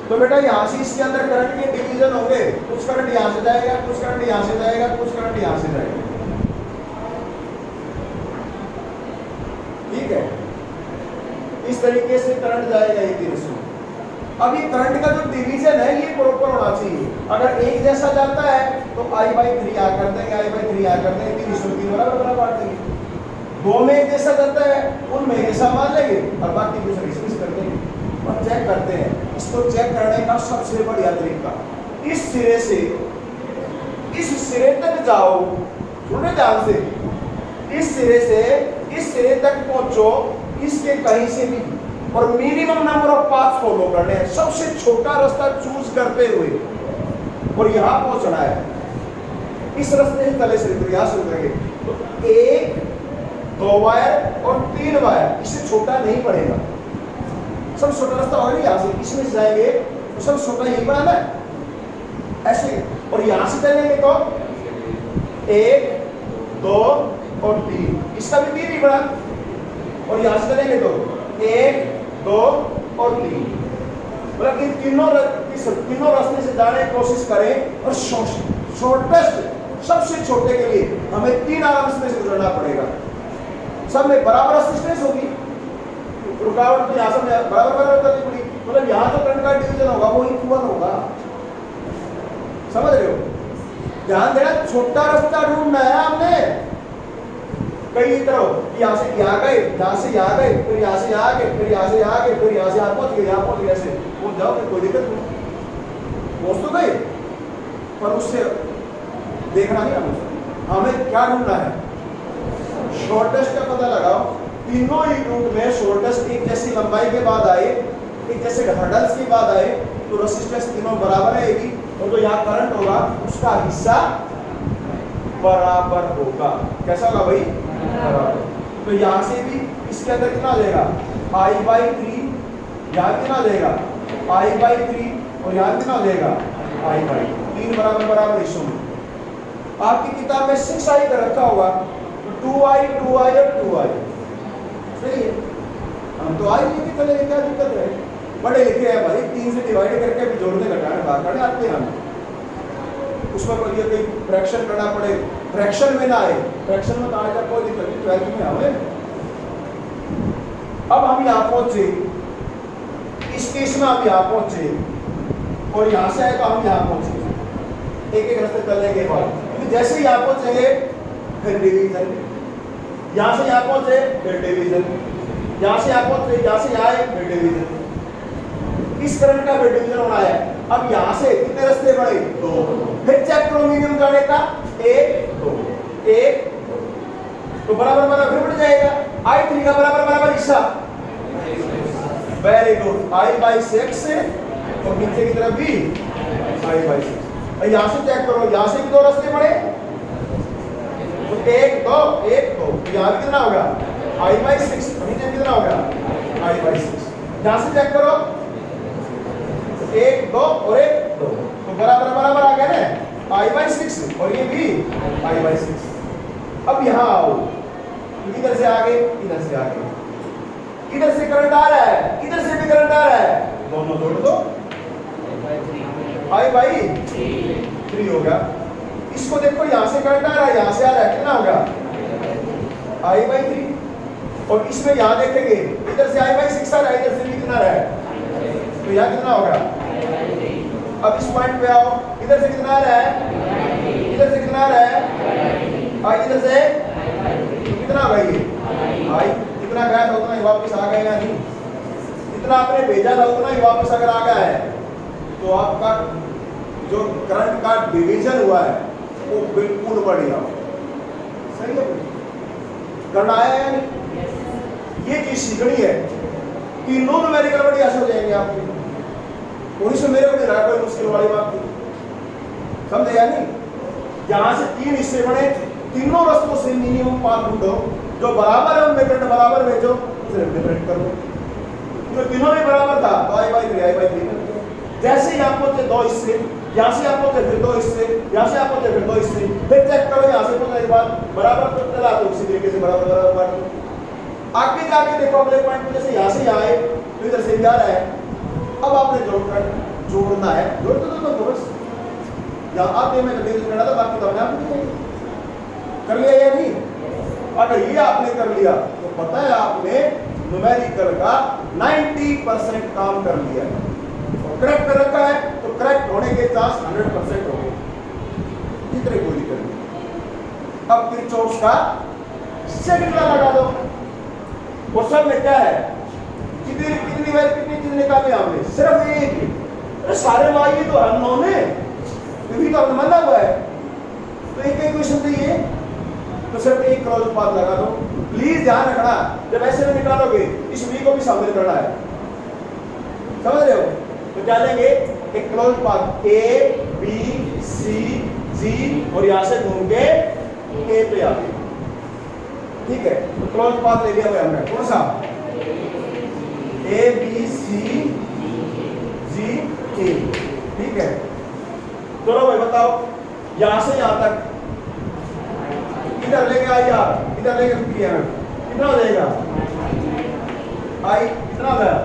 तो बेटा यहाँ से इसके अंदर करंट के डिवीजन होंगे, कुछ करंट यहाँ से जाएगा, कुछ करंट यहाँ से जाएगा, कुछ करंट यहाँ से जाएगा। ठीक है, इस तरीके से करंट जाएगा एक दिन से। अब ये करंट का जो डिवीजन है ये प्रॉपर होना चाहिए। अगर एक जैसा जाता है तो I/3 आ कर देंगे, I/3 आ कर देंगे, 3 बराबर बराबर बांट देंगे। दो में एक जैसा जाता है उनमें ऐसा मान लेंगे और बाकी दूसरे डिस्कस कर देंगे और चेक करते हैं। इसको चेक करने का सबसे बढ़िया तरीका, इस सिरे से इस सिरे तक जाओ, सुने ध्यान से, इस सिरे से इस सिरे तक पहुंचो, इसके कहीं से भी, और minimum number of path follow करने हैं, सबसे छोटा रास्ता चूज करते हुए, और यहां पहुंचना है। इस रास्ते से तले से यहां से उतरेंगे तो 1 2 वायर और 3 वायर, इससे छोटा नहीं पड़ेगा। सब छोटा रास्ता होगा यहाँ से, इसमें से जाएंगे तो सब छोटा यही पड़ा ना ऐसे, और यहां से चलेंगे तो 1 2 और 3, इसका भी 3 ही पड़ा, और यहां से चलेंगे तो 1 2 और 3, मतलब इन तीनों रास्ते से जाने की कोशिश करें, और शॉर्टेस्ट सबसे छोटे के लिए हमें 3 रास्ते से गुजरना पड़ेगा। सब में बराबर असिस्टेंस होगी, रुकावट तो यहाँ से बराबर बराबर करनी पड़ी, मतलब यहाँ जो करंट का डिवीजन होगा वो इक्वल होगा। समझ रहे हो? ध्यान देना, छोटा रास्ता ढूंढना है हमने। कई तरह यहाँ से यहाँ गए, यहाँ से यहाँ गए, फिर यहाँ से यहाँ गए, फिर यहाँ से यहाँ गए, फिर यहाँ से यहाँ पहुंच गए, यहाँ पहुंच गए, ऐसे वो जाओ, कोई दिक्कत नहीं, पहुंच तो गए, पर उससे देखना नहीं हमें क्या ढूंढना है, शॉर्टेस्ट का पता लगाओ। तीनों ही रूट में शॉर्टेस्ट एक जैसी लंबाई के बाद आए, एक जैसे हर्डल्स के बाद आए, तो रेजिस्टेंस तीनों बराबर रहेगी, और जो यहाँ करंट होगा उसका हिस्सा बराबर होगा। कैसा होगा भाई? बराबर। तो यहाँ से भी इसके अंदर कितना आ जाएगा? I/3, यहाँ कितना आ जाएगा? I/3, और यहाँ कितना आ जाएगा? I/3, 3 बराबर बराबर हिस्सों में। आपकी किताब में 6I का रखा होगा, 2I 2I और 2I, सही है। हम तो आई लेके चले, क्या दिक्कत है? बड़े लिखे हैं भाई, 3 से डिवाइड करके भी जोड़ने घटाने बात करने आते हैं हम। उसमें कोई ये फ्रैक्शन करना पड़े, फ्रैक्शन में ना आए, फ्रैक्शन में तो आने का कोई दिक्कत नहीं, 12th में हमें। अब हम यहाँ पहुंचे, इस केस में हम यहाँ पहुंचे, और यहाँ से आए तो हम यहाँ पहुंचे, एक एक रास्ते चलने के बाद, क्योंकि जैसे ही यहाँ पहुंचेंगे फिर डिवीजन, यहाँ से यहाँ पहुंचे फिर डिवीजन, यहाँ से यहाँ पहुंचे, यहाँ से यहाँ आए फिर डिवीजन, इस करंट का फिर डिवीजन होना है। अब यहाँ से कितने रास्ते बढ़े? 2, फिर चेक करो मिनिमम जाने का, 1 2 1 2, तो बराबर बराबर फिर बढ़ जाएगा। I/3 का बराबर बराबर हिस्सा, वेरी गुड, I/6, और नीचे की तरफ भी I/6। यहाँ से चेक करो, यहाँ से भी 2 रास्ते बढ़े, तो 1 2 1 2, यहाँ भी कितना होगा? I/6, नीचे कितना होगा? I/6। यहाँ से चेक करो, 1 2 और 1 2, तो बराबर बराबर आ गया ना, I/6, और ये भी I/6। अब यहाँ आओ, इधर से आगे, इधर से आगे, इधर से करंट आ रहा है, इधर से भी करंट आ रहा है, दोनों जोड़ दो, I/3 हो गया। इसको देखो, यहाँ से करंट आ रहा है, यहाँ से आ रहा है, कितना होगा? I/3, और इसमें यहाँ देखेंगे, इधर से I/6 आ रहा है, इधर से भी कितना रहा है, तो यहाँ कितना होगा? अब इस पॉइंट पे आओ, इधर से कितना आ रहा है, इधर से कितना आ रहा है, इधर से कितना होगा? ये जितना गया था उतना ही वापस आ गया या नहीं? जितना आपने भेजा था उतना ही वापस अगर आ गया है, तो आपका जो करंट का डिवीजन हुआ है वो बिल्कुल बढ़िया, सही है? करंट आया या नहीं? ये चीज सीखनी है, तीनों न्यूमेरिकल बढ़िया से हो जाएंगे आपके, उन्हीं से मेरे को नहीं रहा कोई मुश्किल वाली बात थी, समझे या नहीं? यहाँ से 3 हिस्से बने, तीनों रास्तों से मिनिमम पाथ ढूंढो, जो बराबर है उनमें करंट बराबर भेजो, सिर्फ डिफरेंट कर दो, तो तीनों में बराबर था तो I/3 जैसे ही आप पहुंचे 2 हिस्से, यहाँ से आप पहुंचे फिर 2 हिस्से, यहाँ से आप पहुंचे फिर 2 हिस्से, फिर चेक करो, यहाँ से पहुंचने के बाद बराबर तो चला, तो उसी तरीके से बराबर बराबर बांट दो। आगे जाके देखो अगले पॉइंट पे, जैसे यहाँ से यहाँ आए तो इधर से भी आ रहा है, अब आपने जोड़ कर जोड़ना है, जोड़ दो बस। यहाँ आते मैंने डिवीजन करना था, बाकी तो आपने कर लिया या नहीं? अगर ये आपने कर लिया तो पता है आपने न्यूमेरिकल का 90% काम कर लिया है। और करेक्ट कर रखा है तो करेक्ट होने के चांस 100% हो गए, इतने कोई दिक्कत नहीं। अब किरचॉफ का सेकंड लॉ लगा दो। और सब में क्या है, कितनी बार कितनी चीज निकाली हमने? सिर्फ एक। सारे लॉ ये तो अननोन है, क्योंकि तो हमने माना हुआ है, तो एक इक्वेशन चाहिए तो सिर्फ एक क्रॉस उत्पाद लगा दो। प्लीज ध्यान रखना, जब ऐसे में निकालोगे इस v को भी शामिल करना है, समझ रहे हो? तो क्या लेंगे, एक क्रॉस उत्पाद a b c g और यहां से घूम के a पे आ गए, ठीक है? तो क्रॉस उत्पाद ले लिया भाई हमने, कौन सा? a b c g a, ठीक है? चलो भाई बताओ, यहां से यहां तक इधर लेके आई यार, इधर लेके किया कितना हो जाएगा? आई कितना हो गया?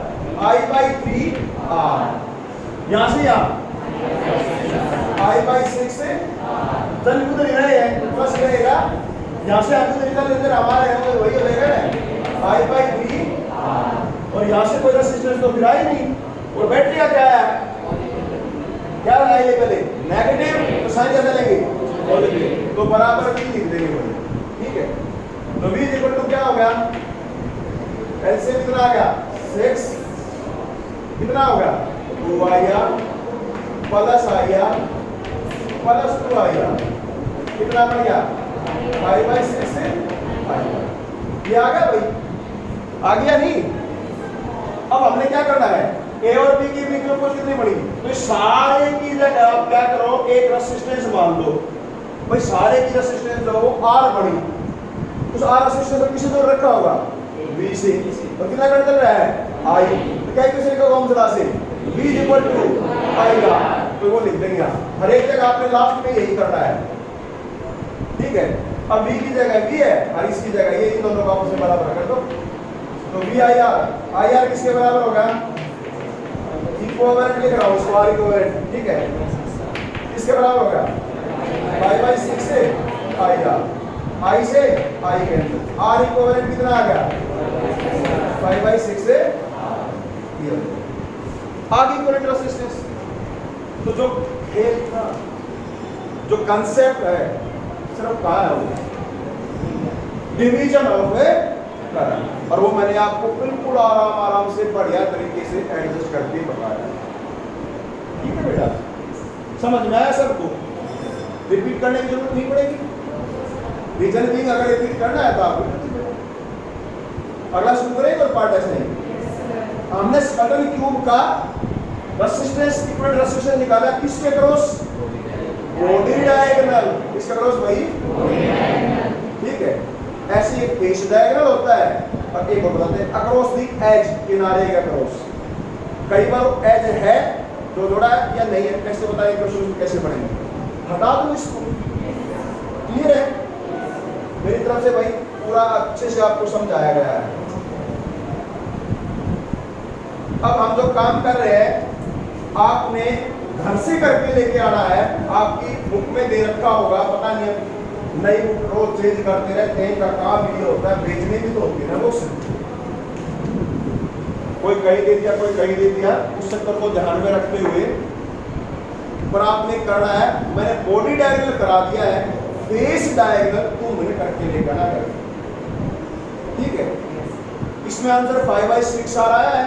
I/3 r। यहां से यहां I/6 से चल उधर ही रहे हैं, बस रहेगा। यहां से आगे निकल इधर हमारे है वही हो जाएगा I/3 r। और यहां से कोई रेजिस्टेंस तो फिर आई नहीं। और बैटरी का क्या है, क्या लगाइए पहले? नेगेटिव, तो साइन कैसे लेंगे? पॉजिटिव, तो बराबर भी लिख देंगे भाई, ठीक है? तो v इक्वल टू क्या हो गया? एलसीएम कितना आ गया? 6, कितना हो गया? 2ir plus ir plus 2ir, कितना बन गया? 5/6 से 5। ये आ गया भाई, आ गया नहीं? अब हमने क्या करना है, ए और बी की इक्वल कितनी बनी? तो सारे की जगह आप क्या करो, एक रेजिस्टेंस मान लो भाई, सारे की रेजिस्टेंस जो वो R बनी, उस R रेजिस्टेंस को किसी दूर रखा होगा V से, और कितना करंट चल रहा है? I। तो क्या इक्वेशन लिखोगे हम सदा से? V इक्वल टू IR, तो वो लिख देंगे। हर एक जगह आपने लास्ट में यही करना है, ठीक है? अब V की जगह V है और इसकी जगह ये, इन दोनों को आपस में बराबर कर दो। तो VIR किसके बराबर होगा? इक्विवेलेंट लिख रहा हूं उसको, R इक्विवेलेंट, ठीक है? किसके बराबर होगा? 5/6 से IR, I से I कैंसिल, R इक्विवेलेंट कितना आ गया? 5/6 से ये आगे इक्विवेलेंट रेजिस्टेंस। तो जो खेल था, जो कांसेप्ट है, सिर्फ कहा है वो डिवीजन ऑफ ए करंट, और वो मैंने आपको बिल्कुल आराम से बढ़िया तरीके से एडजस्ट करके बताया, ठीक है बेटा? समझ में आया सबको? रिपीट करने की जरूरत नहीं पड़ेगी। रीजन भी अगर रिपीट करना है तो आप अगला शुरू करेंगे और पार्ट ऐसे नहीं। हमने स्कटल क्यूब का रेजिस्टेंस, इक्विवेलेंट रेजिस्टेंस निकाला किसके क्रॉस? बॉडी डायगोनल, इसका क्रॉस वही, ठीक है? ऐसे एक फेस डायगोनल होता है और एक और बताते हैं अक्रॉस दी एज, किनारे का क्रॉस। कई बार एज है जो जोड़ा है या नहीं है, कैसे बताएं? क्वेश्चन कैसे पढ़ेंगे? हटा दो इसको, क्लियर है? मेरी तरफ से भाई पूरा अच्छे से आपको समझाया गया है। अब हम जो काम कर रहे हैं, आपने घर से करके लेके आना है। आपकी बुक में दे रखा होगा, पता नहीं नई बुक रोज चेंज करते रहते हैं, का काम ये होता है, बेचने भी तो होती है ना बुक्स, कोई कहीं दे दिया कोई कहीं दे दिया, उस चक्कर को ध्यान में रखते हुए पर आपने करना है। मैंने बॉडी डायगोनल करा दिया है, फेस डायगोनल तुमने करके लेकर आना है, ठीक है? इसमें आंसर 5/6 आ रहा है,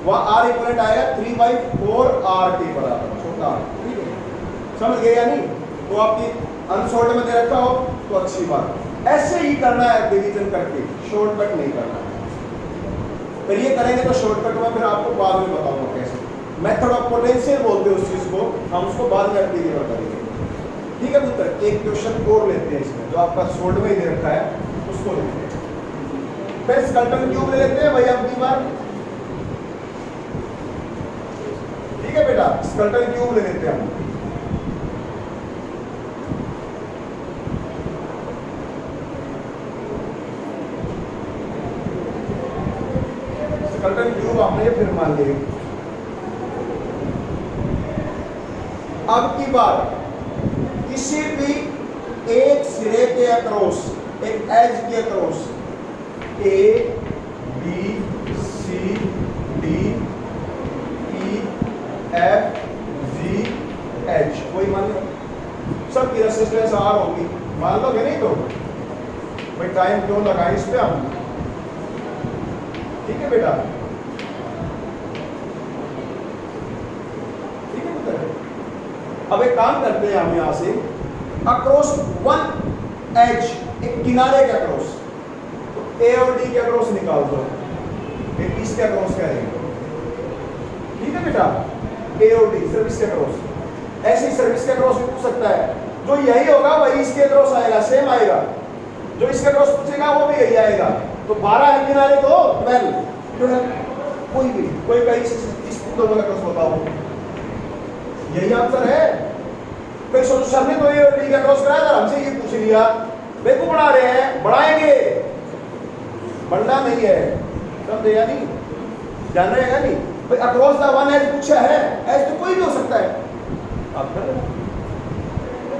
वह R इक्विवेलेंट आएगा 3/4 R के बराबर, छोटा, ठीक है? समझ गए या नहीं? तो आपकी अनसॉल्व में दे रखा हो तो अच्छी बात। ऐसे ही करना है डिवीजन करके, शॉर्टकट नहीं करना है। फिर ये करेंगे तो शॉर्टकट में फिर आपको बाद में बताऊंगा कैसे। मेथड ऑफ पोटेंशियल बोलते हैं उस चीज को, हम उसको बाद में डिलीवर करेंगे, ठीक है पुत्र? एक क्वेश्चन और लेते हैं इसमें, जो आपका शॉर्ट में ही दे रखा है उसको लेते हैं। फिर स्कल्टन क्यूब ले लेते हैं भाई अब की बार, ठीक है बेटा? स्कल्टन क्यूब ले लेते हैं हम। स्कल्टन क्यूब हमने फिर मान लिए अब की बात किसी भी एक सिरे के अक्रॉस, एक एज के across A B C D E F G H, कोई मान लो सबकी रेसिस्टेंस आर होगी, मान लो कि नहीं? तो भाई टाइम क्यों लगाए इस पे हम, ठीक है बेटा, ठीक है बेटा। अब एक काम करते हैं हम यहां से अक्रॉस वन एज, एक किनारे के अक्रॉस, तो ए और डी के अक्रॉस निकाल दो, एक इसके अक्रॉस करेंगे, ठीक है बेटा, ए और डी सर्विस के अक्रॉस। ऐसी सर्विस के अक्रॉस भी पूछ सकता है, जो यही होगा वही इसके अक्रॉस आएगा, सेम आएगा, जो इसके अक्रॉस पूछेगा वो भी यही आएगा। तो 12 है किनारे, तो 12 कोई भी, कोई कहीं इस दोनों का अक्रॉस बताओ, यही आंसर है। कोई सर ने तो ये डी का क्रॉस कराया था, हमसे ये पूछ लिया, बेवकूफ बना रहे हैं, बढ़ाएंगे, बढ़ना नहीं है, समझे या नहीं, जान रहे हैं नहीं भाई। अक्रॉस द वन एज पूछा है, एज तो कोई भी हो सकता है, आप कर रहे,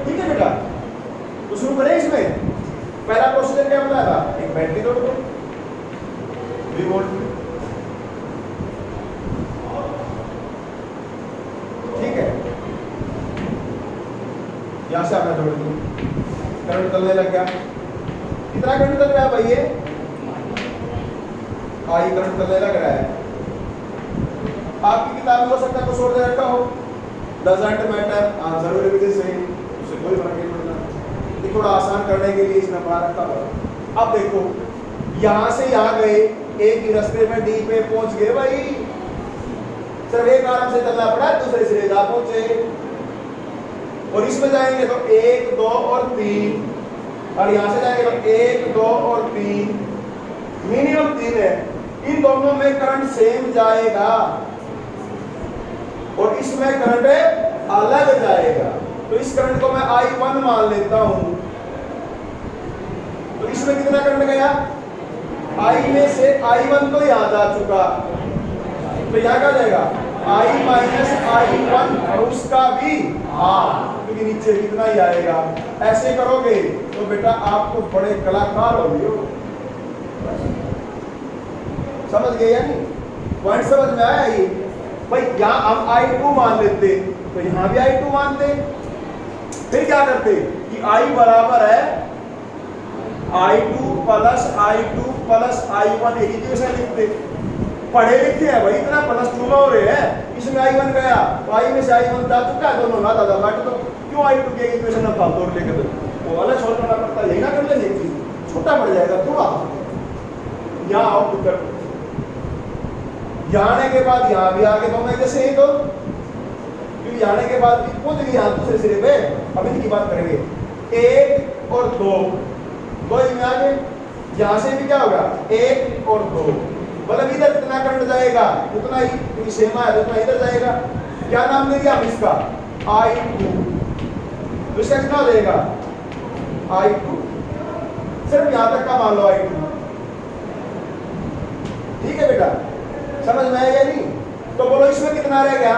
ठीक है बेटा। तो शुरू करें इसमें। पहला प्रोसीजर क्या बताया था, एक बैटरी जोड़ दो 3 वोल्ट, ठीक है, यहां से आपने जोड़ दी, करंट चलने लग गया। कितना करंट चल रहा है भाई? ये आई करंट चलने लग रहा है। आपकी किताब में हो सकता है कुछ और दे रखा हो, डजंट मैटर, आंसर भी लिख दे सही, उससे कोई फर्क नहीं पड़ता। ये थोड़ा आसान करने के लिए इसमें बना रखा हुआ। अब देखो यहां से यहां गए, एक ही रास्ते में डी पे पहुंच गए भाई, सिर्फ एक आराम से चलना पड़ा, दूसरे सिरे जा पहुंचे। और इसमें जाएंगे तो 1 2 और 3, और यहां से जाएंगे तो 1 2 और 3, मिनिमम 3 है। इन दोनों में करंट सेम जाएगा और इसमें करंट अलग जाएगा। तो इस करंट को मैं I1 मान लेता हूं। तो इसमें कितना करंट गया? I में से I1 तो याद आ चुका, तो यहां क्या जाएगा I माइनस I1 और उसका भी क्योंकि नीचे कितना ही आएगा। ऐसे करोगे तो बेटा आपको बड़े कलाकार हो गए हो। समझ गए या नहीं? पॉइंट समझ में आया? ये भाई यहाँ हम I2 मान लेते तो यहाँ भी I2 मानते, फिर क्या करते कि I बराबर है I2 plus I2 plus I1, यही इक्वेशन लिखते। पढ़े लिखे हैं भाई, इतना प्लस 2 में हो रहे हैं, इसमें I1 गया तो I में से I1 जा चुका है, दोनों ना दादा काट दो। क्यों I2 के इक्वेशन में फालतू और लेकर दो, वो वाला सॉल्व करना पड़ता है, यही ना कर लेंगे, छोटा पड़ जाएगा थोड़ा। यहाँ आओ पुत्र, यहाँ आने के बाद यहाँ भी आगे दोनों एक जैसे ही, तो क्योंकि आने के बाद भी पहुंच गए यहाँ दूसरे सिरे पे। अब इनकी बात करेंगे 1 और 2, दो इनमें आगे, यहाँ से भी क्या होगा 1 और 2, मतलब इधर कितना करंट जाएगा उतना ही, क्योंकि सेम है उतना इधर जाएगा। क्या नाम दे दिया हम इसका I2, तो इसका कितना हो जाएगा I2, सिर्फ यहाँ तक का मान लो I2, ठीक है बेटा, समझ में आया या नहीं? तो बोलो इसमें कितना रह गया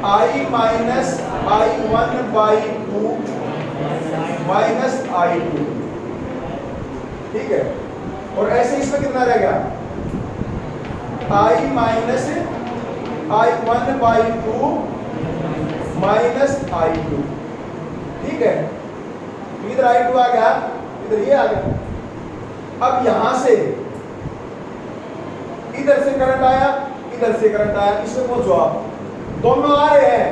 I minus I1 by 2 minus I2, ठीक है। और ऐसे इसमें कितना रह गया I minus I1 by 2 minus I2, ठीक है। इधर I2 आ गया, इधर ये आ गया। अब यहां से इधर से करंट आया, इधर से करंट आया, इसमें पहुंचो आप, दोनों आ रहे हैं,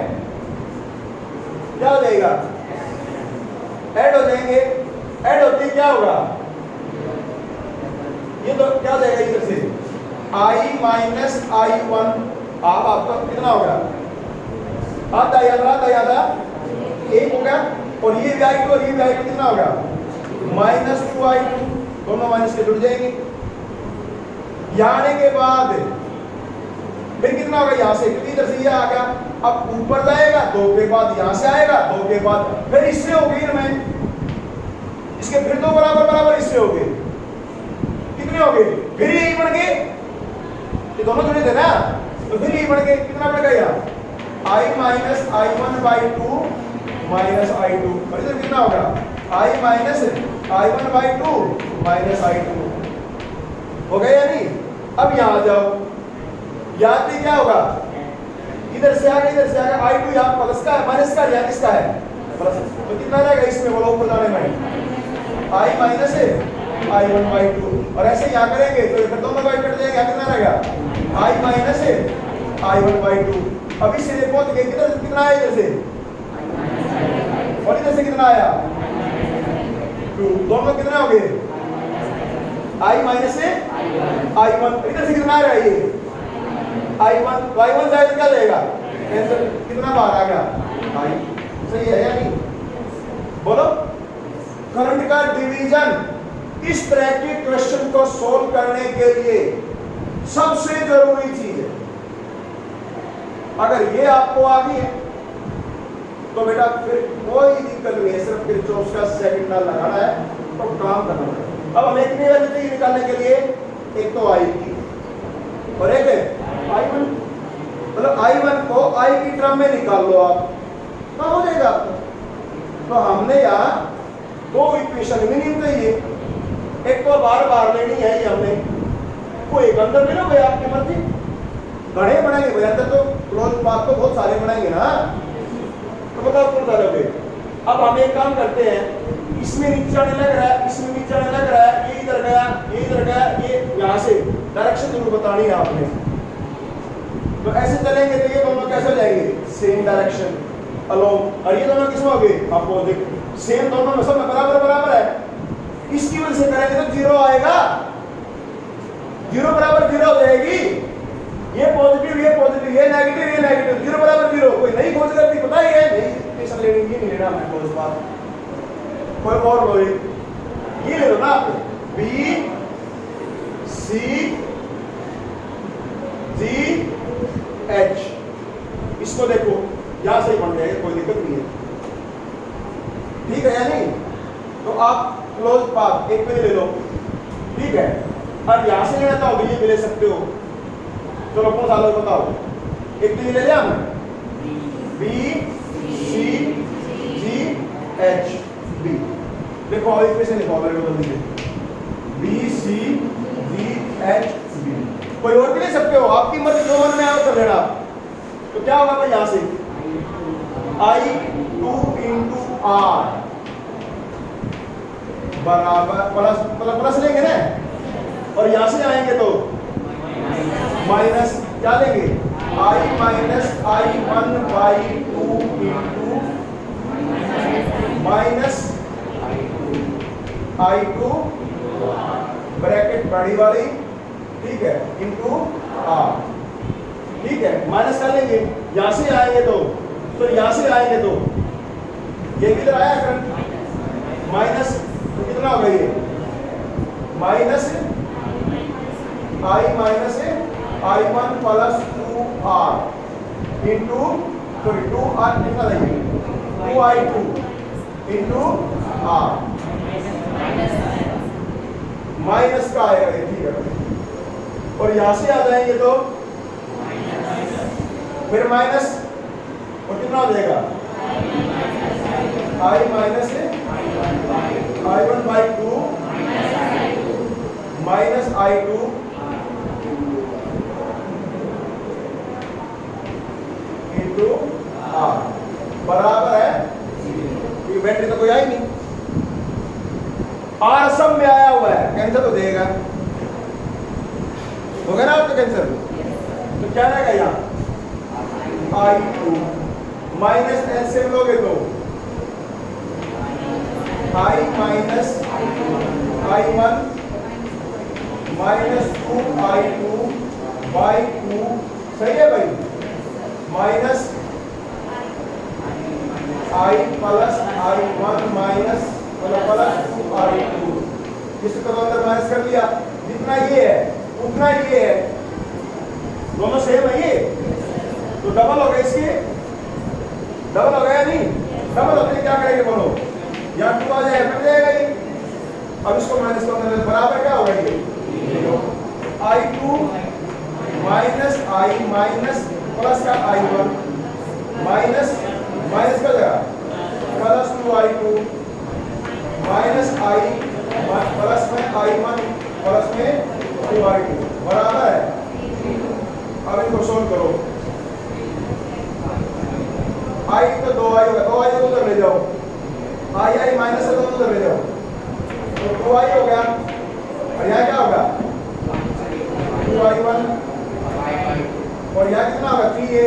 क्या हो जाएगा ऐड हो जाएंगे। ऐड होते क्या होगा, ये तो क्या हो जाएगा इधर से I माइनस I1, आप आपका कितना होगा आधा आधा 1 हो गया, और ये भी I2 और ये भी I2 कितना होगा माइनस 2I2, दोनों माइनस के जुड़ जाएंगे। यहाँ आने के बाद फिर कितना होगा यहाँ से, क्योंकि इधर से ये आ गया, अब ऊपर जाएगा 2 के बाद, यहाँ से आएगा 2 के बाद, फिर इससे हो गई इनमें, इसके फिर 2 बराबर बराबर इससे हो गए, कितने हो गए फिर यही बन गए, ये दोनों जुड़े थे ना, तो फिर यही बन गए, कितना बढ़ गया I minus I one by two minus I two, और इधर कितना होगा I minus I one by two minus I two. हो गया या नहीं? अब यहाँ आ जाओ, यहाँ पे क्या होगा, इधर से आगे इधर से आगे आई टू यहाँ प्लस का है माइनस का, यहाँ किसका है प्लस, तो कितना रहेगा इसमें बोलो ऊपर जाने में आई माइनस है आई वन बाई टू, और ऐसे यहाँ करेंगे तो इधर दोनों बाई कट जाएगा, कितना रहेगा आई माइनस है आई वन बाई टू। अभी से पहुंच गए किधर, कितना आया इधर से, और इधर से कितना आया टू, दोनों कितना हो गए आई माइनस है आई वन, इधर से कितना आ रहा है ये आई वन, वाई वन जाए तो क्या जाएगा कैंसिल, कितना बाहर आ गया आई, सही है या नहीं? बोलो करंट का डिवीजन इस तरह के क्वेश्चन को सोल्व करने के लिए सबसे जरूरी चीज है। अगर ये आपको आ गई है तो बेटा फिर कोई दिक्कत नहीं है, सिर्फ किरचॉफ का सेकंड लॉ लगाना है तो काम करना है। अब हमें कितनी वैल्यू चाहिए निकालने के लिए, एक तो आई की और एक आई वन, मतलब आई वन को आई की टर्म में निकाल लो आप, तो हो जाएगा। तो हमने यहाँ दो इक्वेशन मिनिमम चाहिए, एक तो बार बार लेनी है ये हमने, को एक अंदर ले लो भाई आपकी मर्जी, गणे बनाएंगे भाई अंदर, तो क्लोज पाथ तो बहुत सारे बनाएंगे ना, तो बताओ कौन सा लोगे। अब हम एक काम करते हैं, इसमें नीचे आने लग रहा है, इसमें नीचे आने लग रहा है, ये इधर गया, ये इधर गया, ये यहाँ से डायरेक्शन जरूर बतानी है आपने। तो ऐसे चलेंगे तो ये दोनों कैसे जाएंगे, सेम डायरेक्शन अलोंग, और ये दोनों किसमें हो गए अपोजिट, सेम दोनों में सब में बराबर बराबर है। इसकी वजह से करेंगे तो जीरो आएगा, जीरो बराबर जीरो हो जाएगी, ये पॉजिटिव ये नेगेटिव, जीरो बराबर जीरो। कोई नई खोज करती पता ही है, नहीं इक्वेशन लेनी ही नहीं लेना हमने खोज बात, कोई और लो ये ले लो ना आप, बी सी जी एच, इसको देखो यहां से बन जाएगा, कोई दिक्कत नहीं है, ठीक है या नहीं? तो आप क्लोज पाथ एक पे ले लो, ठीक है। अब यहां से लेना तो ये भी ले सकते हो, चलो कौन सा लो बताओ, एक पे ले लिया हमने B C G H B, देखो और इक्वेशन लिखो मेरे को जल्दी से, B C G H B, कोई और भी ले सकते हो, आपकी मर्जी, जो मन में आओ कर लेना। तो क्या होगा भाई यहां से आई टू इंटू आर बराबर प्लस लेंगे ना, और यहां से आएंगे तो माइनस क्या लेंगे, I minus I one by two into minus I two bracket बड़ी वाली, ठीक है, इंटू आर, ठीक है, माइनस कर लेंगे, यहां से आएंगे तो यहां से आएंगे तो ये भी इधर आया करंट माइनस, तो कितना होगा ये minus I minus I one plus two R into two R, कितना लेंगे two I two into R, minus का आएगा ये, ठीक है, और यहां से आ जाएंगे तो फिर माइनस, और कितना हो जाएगा I minus I one by two minus I two into R बराबर है, ये बैटरी तो कोई आई नहीं, आर सब में आया हुआ है, कैंसर तो देगा, होगा ना आपका कैंसर, तो क्या रहेगा यहाँ आई टू माइनस एलसीएम लोगे तो I minus I one minus two I two by two, सही है भाई, minus I plus I one minus plus two I two, इसको तो अंदर माइनस कर लिया, जितना ये है उतना ये है, दोनों सेम है ये, तो डबल हो गया, इसके डबल हो गया नहीं, डबल होते क्या करेंगे बोलो, यहाँ टू आ जाएगा कट जाएगा ये, अब इसको माइनस करने बराबर क्या होगा ये I two minus I minus plus का आई वन माइनस माइनस का जगह plus 2i2 minus i plus में i1 प्लस में 2i2 बराबर है। अब इनको सोल्व करो। i तो 2i होगा, 2i को उधर ले जाओ, i माइनस है तो उधर ले जाओ, तो 2i हो गया। और यहाँ क्या होगा 2i1 और यहाँ कितना होगा 3a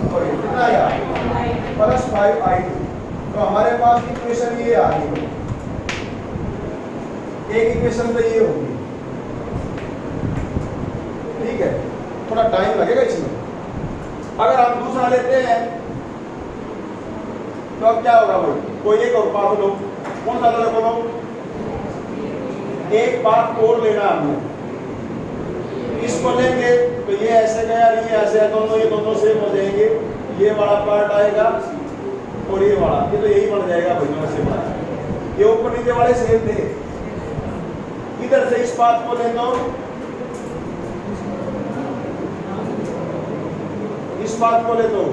और ये कितना आएगा प्लस 5i2। तो हमारे पास इक्वेशन ये आ गई, एक इक्वेशन तो ये होगी। ठीक है, थोड़ा टाइम लगेगा इसमें। अगर हम दूसरा लेते हैं तो अब क्या होगा भाई, कोई एक और पाथ लो। कौन सा लो? बोलो, एक पाथ और लेना हमने। इसको लेंगे तो ये ऐसे गया, ये ऐसे है, दोनों ये दोनों सेम हो जाएंगे। ये वाला पार्ट आएगा और ये वाला, ये तो यही बन जाएगा भाई, दोनों से बना। ये ऊपर नीचे वाले सेम थे। इधर से इस पाथ को ले लो, इस पाथ को ले दो,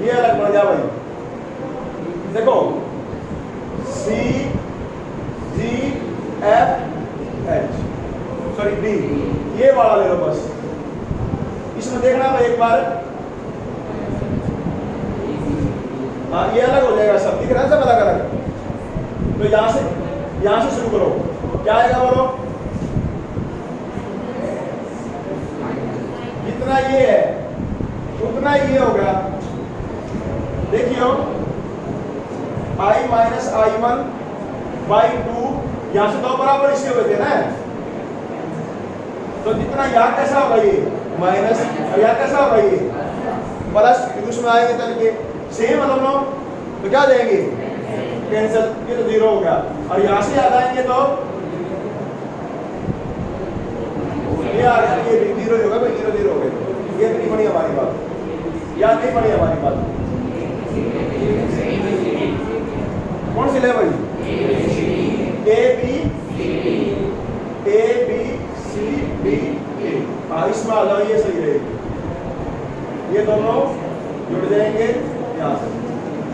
ये अलग बन गया भाई। देखो C G F H sorry D, ये वाला ले लो बस। इसमें देखना भाई एक बार, हाँ ये अलग हो जाएगा, सब दिख रहा है, सब अलग अलग। तो यहां से शुरू करो, क्या आएगा बोलो? जितना ये है उतना ये होगा। देखियो i माइनस i1 बाई 2, यहां से दो बराबर इसके हुए थे ना, तो जितना यहाँ कैसा होगा ये माइनस, और यहाँ कैसा होगा ये प्लस, उसमें आएंगे तब ये सेम मतलब लो, तो क्या देंगे कैंसिल, ये तो 0 हो गया। और यहाँ से याद आएंगे तो ये आ गया, ये 0 होगा भाई, 0 0 हो गए। ये नहीं बनी हमारी बात, याद नहीं पड़ी हमारी बात। कौन सी ले भाई? A B C D A। हाँ इसमें आ जाओ, ये सही रहेगी। ये दोनों जुड़ जाएंगे यहाँ से।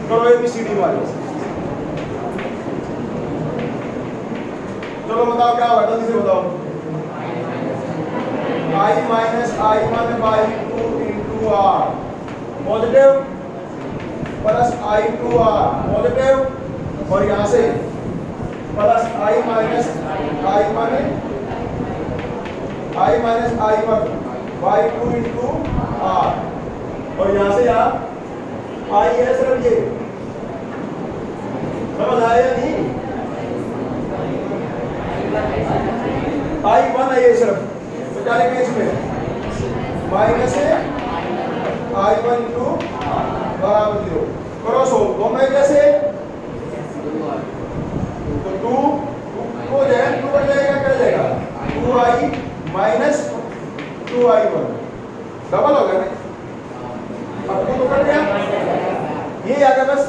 करो ABCD वाले। चलो बताओ क्या होगा, जल्दी से बताओ। I minus I1 by 2 into R positive plus I2R positive, और यहाँ से plus I minus I1 by 2 into R, और यहाँ से यहाँ I है सिर्फ ये, समझ आया या नहीं? I1 है ये सिर्फ, तो क्या लिखेंगे इसमें माइनस है I1 इंटू बराबर 0। करो सो दोनों एक जैसे, तो 2 हो जाएगा, 2 बढ़ जाएगा, क्या जाएगा 2i माइनस 2i1 डबल हो गया ना। अब 2 तो कट गया, ये आ गया बस।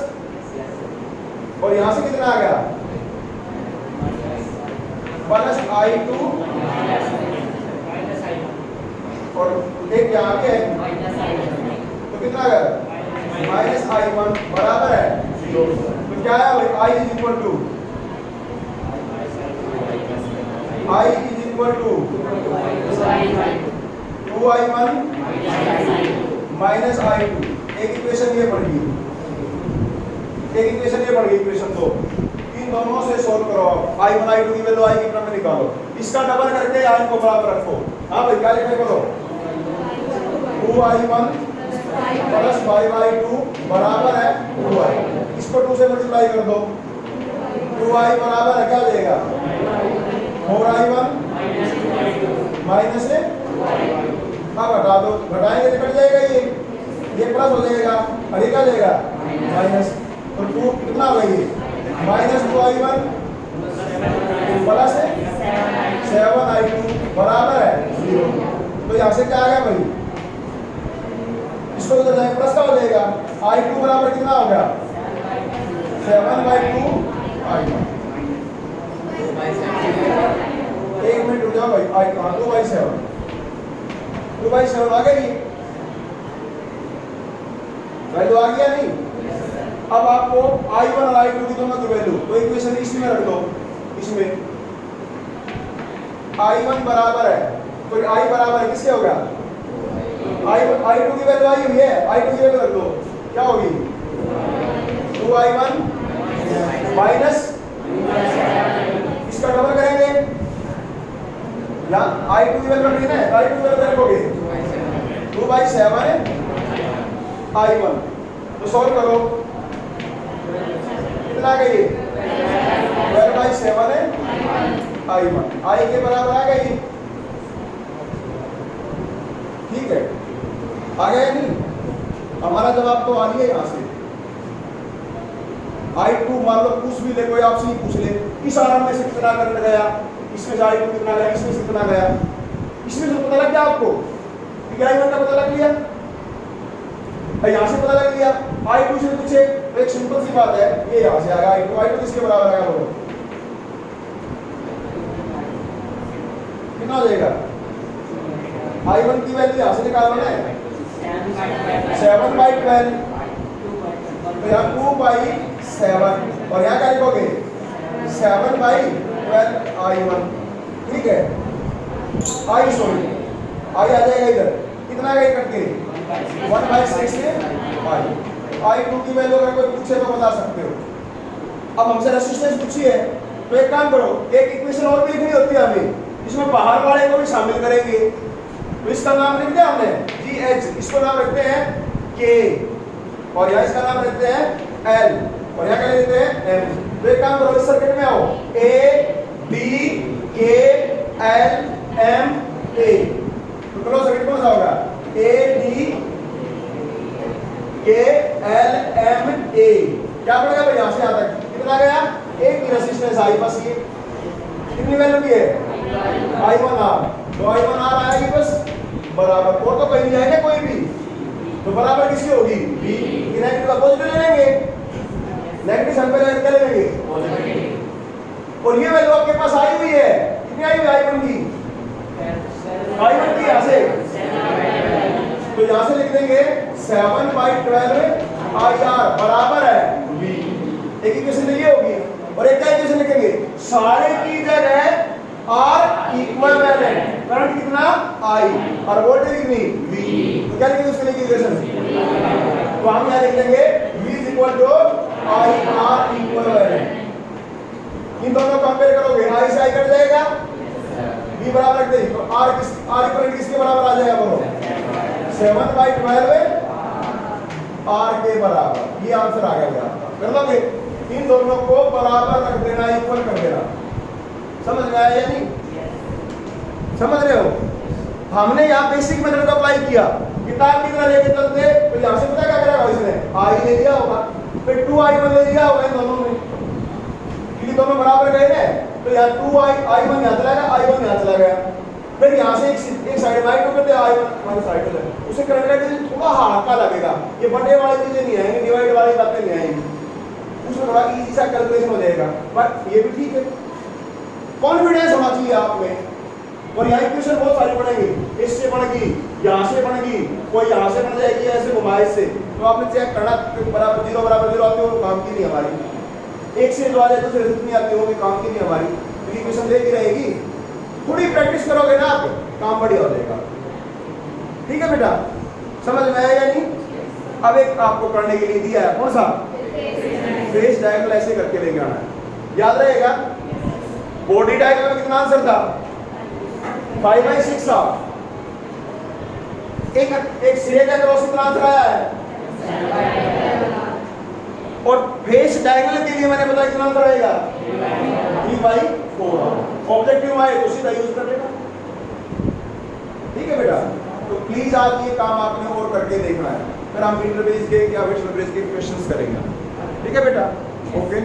और यहां से कितना आ गया प्लस I2 और एक यहाँ पे है, तो कितना आ गया माइनस I1 बराबर है 0। तो क्या है भाई I is equal to 2i1 minus I2। एक इक्वेशन ये बन गई, एक इक्वेशन ये बन गई, इक्वेशन 2। इन दोनों से सोल्व करो, I1 I2 की वैल्यू I की क्रम में निकालो, इसका डबल करके I को बराबर रखो। हाँ भाई क्या लिखा करो 2i1 प्लस 5i2 बराबर है 2i। इसको 2 से मल्टीप्लाई कर दो, 2i बराबर है क्या देगा 4i1 माइनस से, अब हटा दो, घटाएंगे तो कट जाएगा, ये प्लस हो जाएगा, और ये क्या जाएगा माइनस। तो 2 कितना होगा ये माइनस 2i1 प्लस 7i2 बराबर है 0। तो यहाँ से क्या आ गया भाई, इसको उधर जाए प्लस का हो जाएगा, I2 बराबर कितना हो गया 7/2 I1। एक मिनट रुक जाओ भाई, I 2/7 आ गई। वैल्यू आ गया नहीं? अब आपको I1 और I2 की दोनों की वैल्यू तो इक्वेशन इसमें रख दो। इसमें I1 बराबर है तो I बराबर है किसके होगा? I2 की वैल्यू आई हुई है, I2 की वैल्यू रख दो, क्या होगी? 2I1 माइनस इसका डबल करेंगे या I2 की वैल्यू रखनी है, I2 की वैल्यू रखोगे 2/7 I1 तो सॉल्व करो कितना आ गई? 12/7 है I1 I के बराबर आ गई। ठीक है, आ गया नहीं? हमारा जवाब तो आ रही है यहाँ से। I2 मान लो कुछ भी ले, कोई आपसे ही पूछ ले इस आर्म में से कितना करंट गया, इसमें से I2 कितना गया, इसमें से कितना गया, इसमें से पता लग गया आपको कि I1 का पता लग लिया, यहाँ से पता लग लिया। I2 से पूछे तो एक सिंपल सी बात है, ये यहाँ से आएगा I2 किसके बराबर आएगा? बोलो कितना हो जाएगा? I1 की वैल्यू यहाँ से निकालना है 7/12 तो यहाँ 2/7 और यहाँ क्या लिखोगे 7/12 I1। ठीक है, I आ जाएगा इधर, कितना गए कट के 1/6 I2 की वैल्यू अगर कोई पूछे तो बता सकते हो। अब हमसे रेजिस्टेंस पूछी है तो एक काम करो, एक इक्वेशन और भी लिखनी होती है हमें, इसमें बाहर वाले को भी शामिल करेंगे। तो इसका नाम लिख दिया हमने GH, इसको नाम रखते हैं K और यहाँ इसका नाम रखते हैं L और यहाँ क्या लिखते हैं M। तो एक काम करो, इस सर्किट में आओ A B K L M A, तो चलो सर्किट कौन सा होगा? A B K L M A। क्या पड़ेगा भाई यहाँ से यहाँ तक कितना गया? एक की रेजिस्टेंस आई बस, ये कितनी वैल्यू की है? I1R, तो I1R आएगी बस बराबर, और तो कहीं नहीं जाएगा कोई भी, तो बराबर किसकी होगी? B। नेगेटिव का पॉजिटिव ले लेंगे, नेगेटिव साइन पे क्या ले लेंगे? पॉजिटिव। और ये वैल्यू आपके पास आई हुई है, कितनी आई हुई I1 की? I1 की यहाँ से, तो यहाँ से लिख देंगे 7/12 IR बराबर है B। एक इक्वेशन ये होगी और एक क्या इक्वेशन लिखेंगे? सारे की जगह R इक्विवेलेंट, करंट कितना? I और वोल्टेज कितनी? V। तो क्या लिखेंगे उसके लिए इक्वेशन? तो हम यहाँ लिख देंगे V is equal to IR equivalent. इन दोनों को कंपेयर करोगे, I से I कट जाएगा, V बराबर रख देंगे, तो R इक्विवेलेंट किसके बराबर आ जाएगा? बोलो 7/12 R के बराबर। ये आंसर आ गया आपका, कर लोगे? इन दोनों को बराबर रख देना, इक्वल कर देना। समझ में आया या नहीं? समझ रहे हो? हमने यहाँ बेसिक मेथड को अप्लाई किया, किताब की तरह लेके चलते तो यहाँ से पता क्या करेगा इसने? I ले लिया होगा, फिर 2I1 ले लिया होगा इन दोनों में, क्योंकि दोनों बराबर गए ना, तो यहाँ 2I1 यहाँ चला गया, I1 यहाँ चला गया, फिर यहाँ से एक साइड I2 करते I1 हमारी साइड पे, उसे करंट का थोड़ा हल्का लगेगा, ये बड़े वाली चीजें नहीं आएंगी, डिवाइड वाली बातें नहीं आएंगी, उसमें थोड़ा इजी सा कैलकुलेशन हो जाएगा, बट ये भी ठीक है। कॉन्फिडेंस होना चाहिए आप में। और यहाँ इक्वेशन बहुत सारी बनेगी, इससे बनेगी, यहाँ से बनेगी, कोई यहाँ से बन जाएगी ऐसे घुमाए से, तो आपने चेक करना बराबर 0 आती हो काम की नहीं हमारी, एक से जो आ जाए दूसरे से जितनी आती होगी काम की नहीं हमारी, तो इक्वेशन देती रहेगी। थोड़ी प्रैक्टिस करोगे ना आप, काम बढ़िया हो जाएगा। ठीक है बेटा, समझ में आया या नहीं? अब एक आपको करने के लिए दिया है, कौन सा? फेज डायग्राम ऐसे करके लेके आना है, याद रहेगा। बॉडी डायग्राम में कितना आंसर था? 5/6 था। एक सिरे का क्रॉस कितना आंसर आया है? और फेस डायगोनल के लिए मैंने बताया कितना आंसर आएगा? 3/4। ऑब्जेक्टिव आए तो सीधा यूज कर लेना। ठीक है बेटा, तो प्लीज आज ये काम आपने और करके देखना है, फिर हम इंटरबेस के या विजुअल बेस के क्वेश्चंस करेंगे। ठीक है बेटा, ओके।